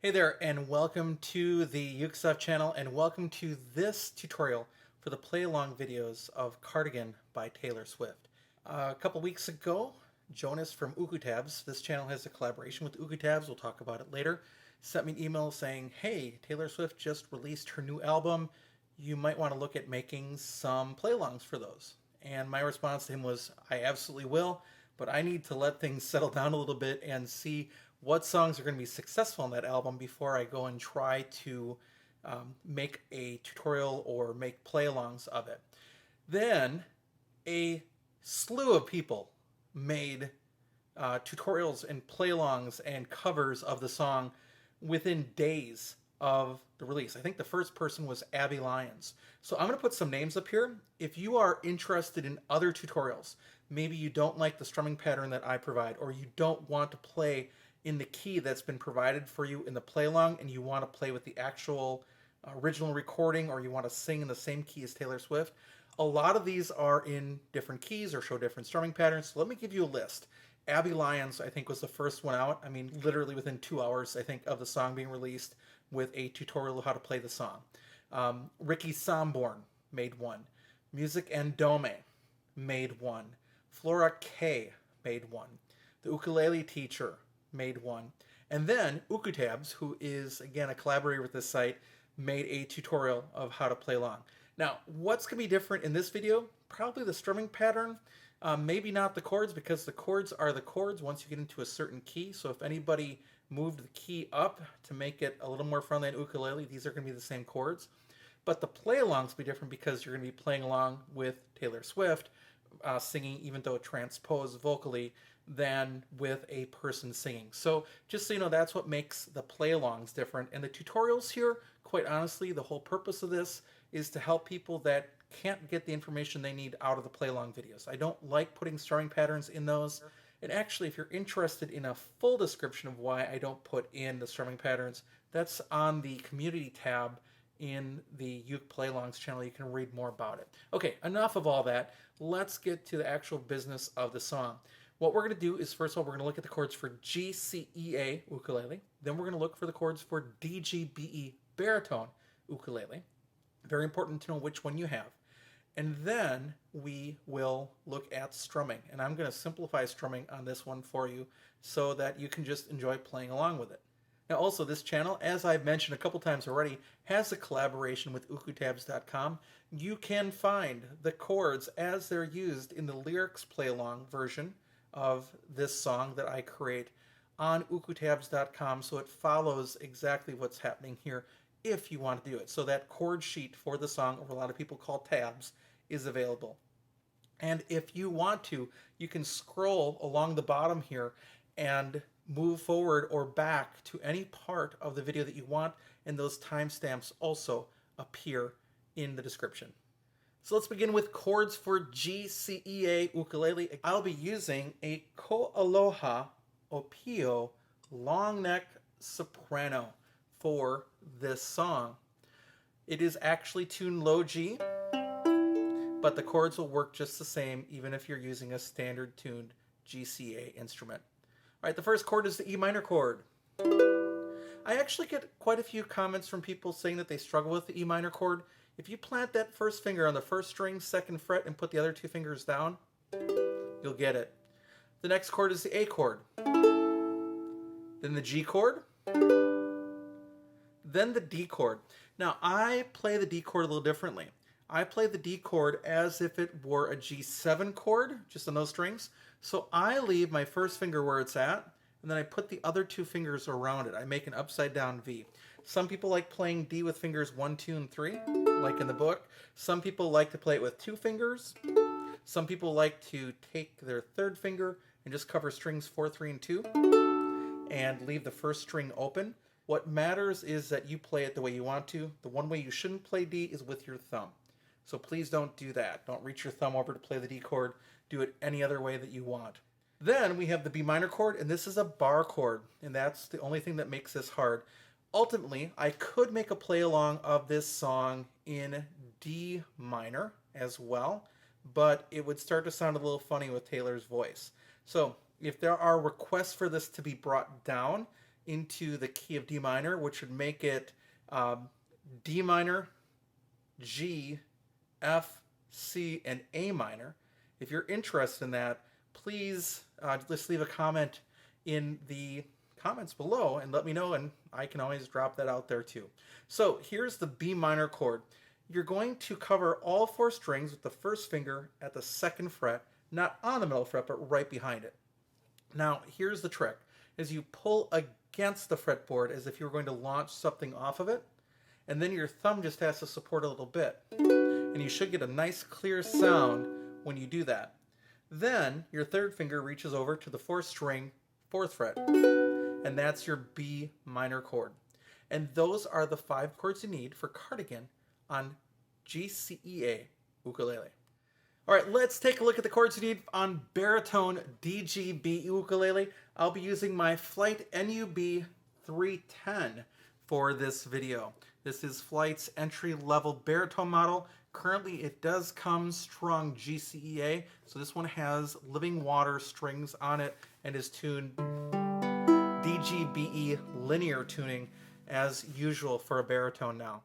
Hey there, and welcome to the UkeStuff channel, and welcome to this tutorial for the play-along videos of Cardigan by Taylor Swift. A couple weeks ago, Jonas from UkeTabs, this channel has a collaboration with UkeTabs, we'll talk about it later, sent me an email saying, hey, Taylor Swift just released her new album, you might want to look at making some play-alongs for those. And my response to him was, I absolutely will, but I need to let things settle down a little bit and see what songs are going to be successful on that album before I go and try to make a tutorial or make play-alongs of it. Then a slew of people made tutorials and play-alongs and covers of the song within days of the release. I think the first person was Abby Lyons. So I'm going to put some names up here. If you are interested in other tutorials, maybe you don't like the strumming pattern that I provide, or you don't want to play in the key that's been provided for you in the play-along and you want to play with the actual original recording, or you want to sing in the same key as Taylor Swift, a lot of these are in different keys or show different strumming patterns. So let me give you a list. Abby Lyons, I think, was the first one out. I mean, literally within 2 hours, I think, of the song being released with a tutorial of how to play the song. Ricky Somborn made one. Music and Dome made one. Flora K made one. The Ukulele Teacher made one. And then UkeTabs, who is, again, a collaborator with this site, made a tutorial of how to play along. Now, what's going to be different in this video? Probably the strumming pattern. Maybe not the chords, because the chords are the chords once you get into a certain key. So if anybody moved the key up to make it a little more friendly on ukulele, these are going to be the same chords. But the play-alongs will be different because you're going to be playing along with Taylor Swift, singing, even though transposed vocally, than with a person singing. So just so you know, that's what makes the play-alongs different. And the tutorials here, quite honestly, the whole purpose of this is to help people that can't get the information they need out of the play-along videos. I don't like putting strumming patterns in those. And actually, if you're interested in a full description of why I don't put in the strumming patterns, that's on the community tab in the Uke Play-alongs channel. You can read more about it. Okay, enough of all that. Let's get to the actual business of the song. What we're going to do is, first of all, we're going to look at the chords for GCEA ukulele. Then we're going to look for the chords for DGBE baritone ukulele. Very important to know which one you have. And then we will look at strumming. And I'm going to simplify strumming on this one for you so that you can just enjoy playing along with it. Now also, this channel, as I've mentioned a couple times already, has a collaboration with ukutabs.com. You can find the chords as they're used in the lyrics play-along version of this song that I create on ukutabs.com, so it follows exactly what's happening here if you want to do it. So that chord sheet for the song, or a lot of people call tabs, is available. And if you want to, you can scroll along the bottom here and move forward or back to any part of the video that you want, and those timestamps also appear in the description. So let's begin with chords for GCEA ukulele. I'll be using a Ko'aloha Opio long neck soprano for this song. It is actually tuned low G, but the chords will work just the same even if you're using a standard tuned GCEA instrument. All right, the first chord is the E minor chord. I actually get quite a few comments from people saying that they struggle with the E minor chord. If you plant that first finger on the first string, second fret, and put the other two fingers down, you'll get it. The next chord is the A chord. Then the G chord. Then the D chord. Now, I play the D chord a little differently. I play the D chord as if it were a G7 chord, just on those strings. So I leave my first finger where it's at, and then I put the other two fingers around it. I make an upside down V. Some people like playing D with fingers 1, 2, and 3, like in the book. Some people like to play it with 2 fingers. Some people like to take their third finger and just cover strings 4, 3, and 2, and leave the first string open. What matters is that you play it the way you want to. The one way you shouldn't play D is with your thumb. So please don't do that. Don't reach your thumb over to play the D chord. Do it any other way that you want. Then we have the B minor chord, and this is a bar chord, and that's the only thing that makes this hard. Ultimately, I could make a play along of this song in D minor as well, but it would start to sound a little funny with Taylor's voice. So if there are requests for this to be brought down, into the key of D minor, which would make it D minor, G, F, C, and A minor. If you're interested in that, please just leave a comment in the comments below and let me know, and I can always drop that out there too. So here's the B minor chord. You're going to cover all 4 strings with the first finger at the 2nd fret, not on the middle fret, but right behind it. Now, here's the trick. As you pull against the fretboard as if you were going to launch something off of it, and then your thumb just has to support a little bit. And you should get a nice clear sound when you do that. Then your 3rd finger reaches over to the 4th string, 4th fret, and that's your B minor chord. And those are the 5 chords you need for Cardigan on GCEA Ukulele. All right, let's take a look at the chords you need on baritone DGBE Ukulele. I'll be using my Flight NUB 310 for this video. This is Flight's entry-level baritone model. Currently, it does come strung GCEA, so this one has living water strings on it and is tuned DGBE linear tuning as usual for a baritone now.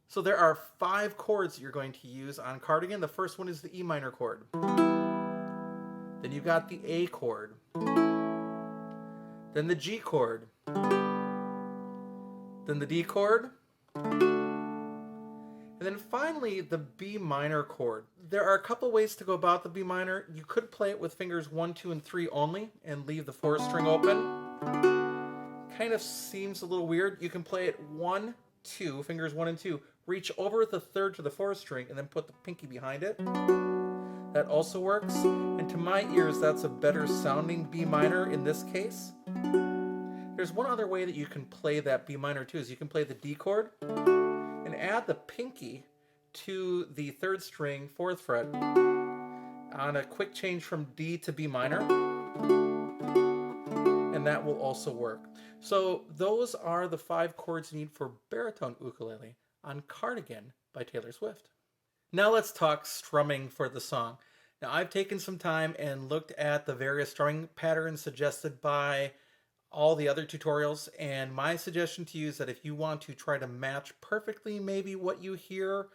So there are 5 chords that you're going to use on Cardigan. The first one is the E minor chord. Then you've got the A chord. Then the G chord. Then the D chord. And then finally, the B minor chord. There are a couple ways to go about the B minor. You could play it with fingers 1, 2, and 3 only and leave the 4th string open. Kind of seems a little weird. You can play it 1, 2, fingers 1 and 2, reach over the 3rd to the 4th string, and then put the pinky behind it. That also works. And to my ears, that's a better sounding B minor in this case. There's one other way that you can play that B minor too, is you can play the D chord and add the pinky to the 3rd string, 4th fret on a quick change from D to B minor, and that will also work. So those are the 5 chords you need for baritone ukulele on Cardigan by Taylor Swift. Now let's talk strumming for the song. Now I've taken some time and looked at the various strumming patterns suggested by all the other tutorials, and my suggestion to you is that if you want to try to match perfectly maybe what you hear,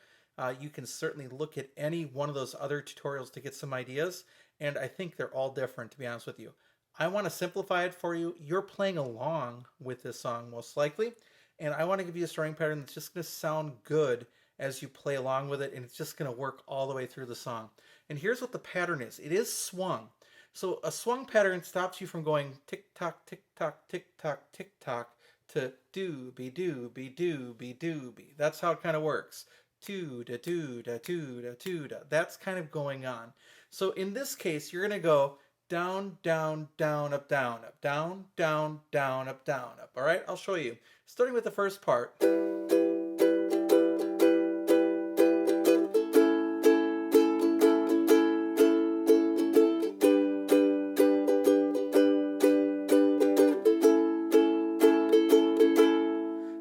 you can certainly look at any one of those other tutorials to get some ideas, and I think they're all different, to be honest with you. I want to simplify it for you. You're playing along with this song most likely, and I want to give you a strumming pattern that's just going to sound good as you play along with it, and it's just going to work all the way through the song. And here's what the pattern is. It is swung. So a swung pattern stops you from going tick-tock, tick-tock, tick-tock, tick-tock to do-be-do-be-do-be-do-be. That's how it kind of works. Do-da-do-da-do-da-do-da. That's kind of going on. So in this case, you're going to go down, down, down, up, down, up, down, down, down, up, down, up. All right, I'll show you. Starting with the first part.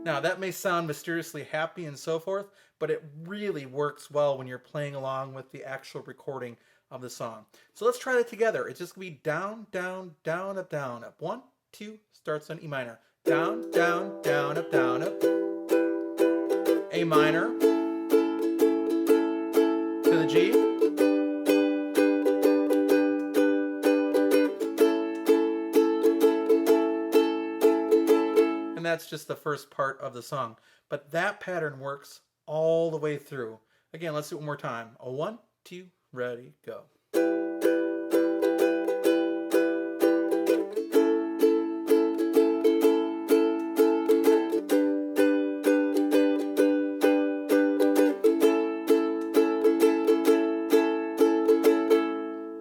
Now, that may sound mysteriously happy and so forth, but it really works well when you're playing along with the actual recording of the song. So let's try that together. It's just going to be down, down, down, up, down, up. 1, 2, starts on E minor. Down, down, down, up, down, up. A minor. To the G. And that's just the first part of the song. But that pattern works all the way through. Again, let's do it one more time. A 1, 2, ready, go.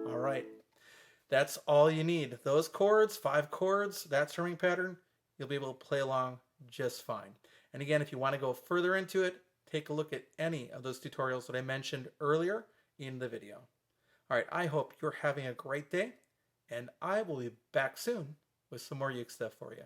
All right. That's all you need. Those chords, 5 chords, that strumming pattern, you'll be able to play along just fine. And again, if you want to go further into it, take a look at any of those tutorials that I mentioned earlier in the video. All right, I hope you're having a great day, and I will be back soon with some more Uke stuff for you.